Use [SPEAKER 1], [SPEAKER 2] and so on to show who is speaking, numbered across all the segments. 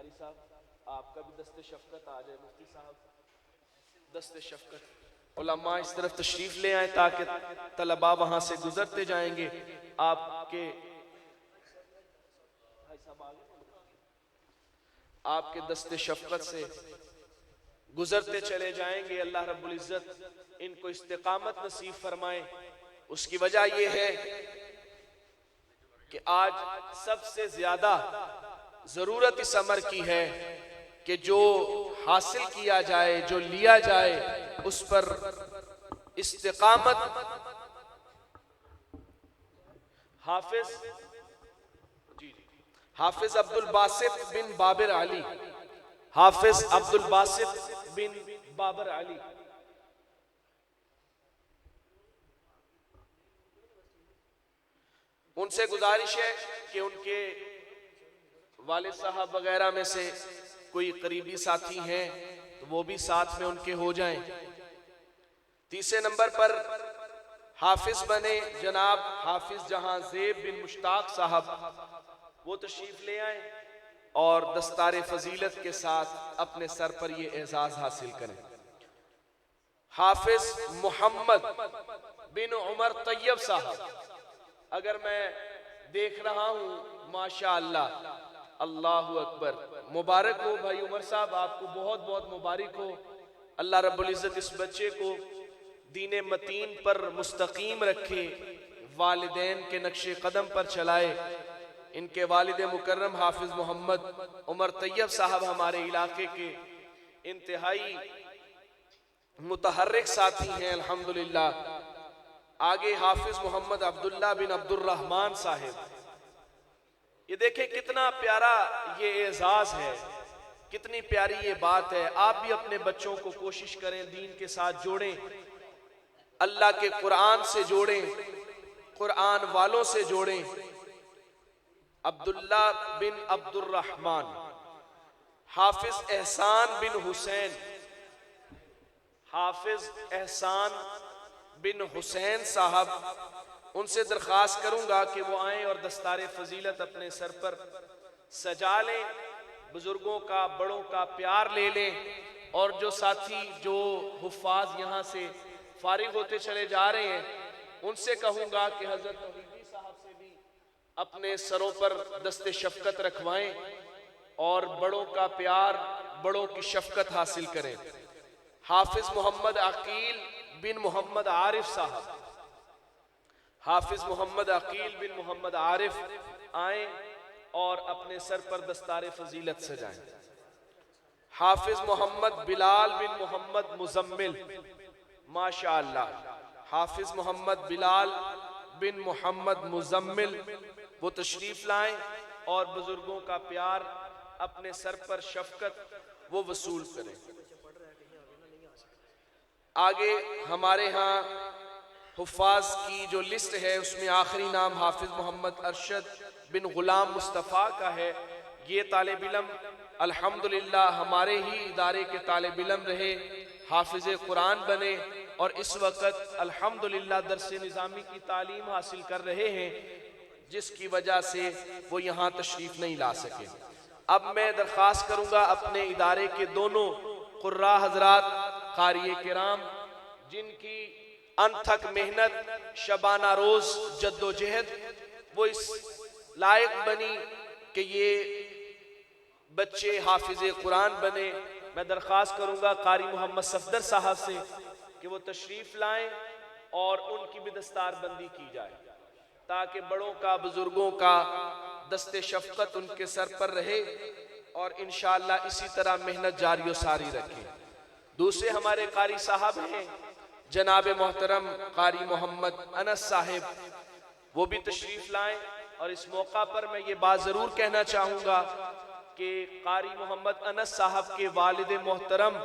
[SPEAKER 1] कारी साहब आपका भी दस्ते शफकत आ जाए। मुफ्ती साहब दस्ते शफकत। उलमा इस तरफ तशरीफ ले आए ताकि तलबा वहां से गुजरते जाएंगे। आपके आपके दस्ते शफकत से गुजरते चले जाएंगे। अल्लाह रब्बुल इज्जत इनको इस्तिकामत नसीब फरमाए। उसकी वजह यह है कि आज सबसे ज्यादा जरूरत इस अमर की है कि जो हासिल किया जाए, जो लिया जाए, उस पर इस्तिकामत। हाफिज अब्दुल बासित बिन बाबर अली, हाफिज अब्दुल बासित बिन बाबर अली, उनसे गुजारिश है कि उनके वालिद साहब वगैरह में से कोई करीबी साथी हैं तो वो भी साथ में उनके हो जाएं। तीसरे नंबर पर हाफिज बने जनाब हाफिज जहां ज़ेब बिन मुश्ताक साहब, वो तशरीफ ले आए और दस्तार फजीलत के साथ अपने सर पर ये एजाज हासिल करें। हाफिज मोहम्मद बिन उमर तैयब साहब, अगर मैं देख रहा हूं माशा अल्लाह, अल्लाहु अकबर, मुबारक हो भाई उमर साहब, आपको बहुत बहुत मुबारक हो। अल्लाह रब्बुल इज्जत इस बच्चे को दीन मतीन पर मुस्तकीम रखे, वालिदैन के नक्शे कदम पर चलाए। इनके वालिद मुकर्रम हाफिज मोहम्मद उमर तैयब साहब हमारे इलाके के इंतहाई मुतहर्रिक साथी हैं अल्हम्दुलिल्लाह। आगे हाफिज मोहम्मद अब्दुल्ला बिन अब्दुर्रहमान साहिब, ये देखें कितना प्यारा ये एजाज है, कितनी प्यारी ये बात है। आप भी अपने बच्चों को कोशिश करें दीन के साथ जोड़ें, अल्लाह के कुरान से जोड़ें, कुरान वालों से जोड़ें। अब्दुल्ला बिन अब्दुर्रहमान, हाफिज एहसान बिन हुसैन, हाफिज एहसान बिन हुसैन साहब, उनसे दरख्वास्त करूंगा कि वो आए और दस्तार फजीलत अपने सर पर सजा लें, बुजुर्गों का बड़ों का प्यार ले लें। और जो साथी जो हुफ्फाज यहाँ से फारिग होते चले जा रहे हैं, उनसे कहूंगा कि हजरत तौहीदी साहब से भी अपने सरों पर दस्ते शफकत रखवाएं और बड़ों का प्यार, बड़ों की शफकत हासिल करें। हाफिज मोहम्मद अकील बिन मोहम्मद आरिफ साहब, हाफिज मोहम्मद अकील बिन मोहम्मद आरिफ आए और अपने सर पर दस्तार फजीलत सजाएं। हाफिज मोहम्मद बिलाल बिन मोहम्मद मुजम्मिल, माशा अल्लाह, हाफिज मोहम्मद बिलाल बिन मोहम्मद मुजम्मिल, वो तशरीफ लाएं और बुजुर्गों का प्यार, अपने सर पर शफकत वो वसूल करें। आगे हमारे यहाँ हुफ्फाज की जो लिस्ट है उसमें आखिरी नाम हाफिज मोहम्मद अरशद बिन गुलाम मुस्तफ़ा का है। ये तालिब इल्म अल्हम्दुलिल्लाह हमारे ही इदारे के तालिब इल्म रहे, हाफिज कुरान बने और इस वक्त अल्हम्दुलिल्लाह दर्स निज़ामी की तालीम हासिल कर रहे हैं, जिसकी वजह से वो यहाँ तशरीफ नहीं ला सके। अब मैं दरख्वास्त करूँगा अपने इदारे के दोनों कुर्रा हजरात, क़ारिए किराम, जिनकी अनथक मेहनत, शबाना रोज जद्दोजहद वो इस लायक बनी कि ये बच्चे हाफिज कुरान बने। मैं दरख्वास्त करूंगा कारी मोहम्मद सफदर साहब से कि वो तशरीफ लाएं और उनकी भी दस्तार बंदी की जाए, ताकि बड़ों का, बुजुर्गों का दस्ते शफकत उनके सर पर रहे और इंशाअल्लाह इसी तरह मेहनत जारी व सारी रखें। दूसरे हमारे कारी साहब हैं जनाब मोहतरम कारी मोहम्मद अनस साहिब, वो भी तशरीफ लाएं। और इस मौका पर मैं ये बात जरूर कहना चाहूंगा कि कारी मोहम्मद अनस साहब के वालिद मोहतरम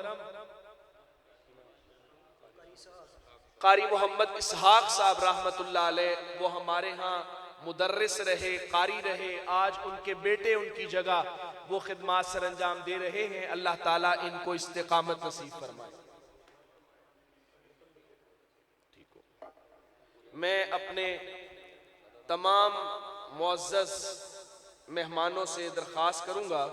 [SPEAKER 1] कारी मोहम्मद इसहाक साहब रहमतुल्लाह अलैह, वो हमारे यहाँ मुदर्रिस रहे, कारी रहे। आज उनके बेटे उनकी जगह वो खिदमात सर अंजाम दे रहे हैं। अल्लाह ताला इनको इस्तिकामत नसीब फरमाए। मैं अपने तमाम मुअज़्ज़ज़ मेहमानों से दरख्वास्त करूंगा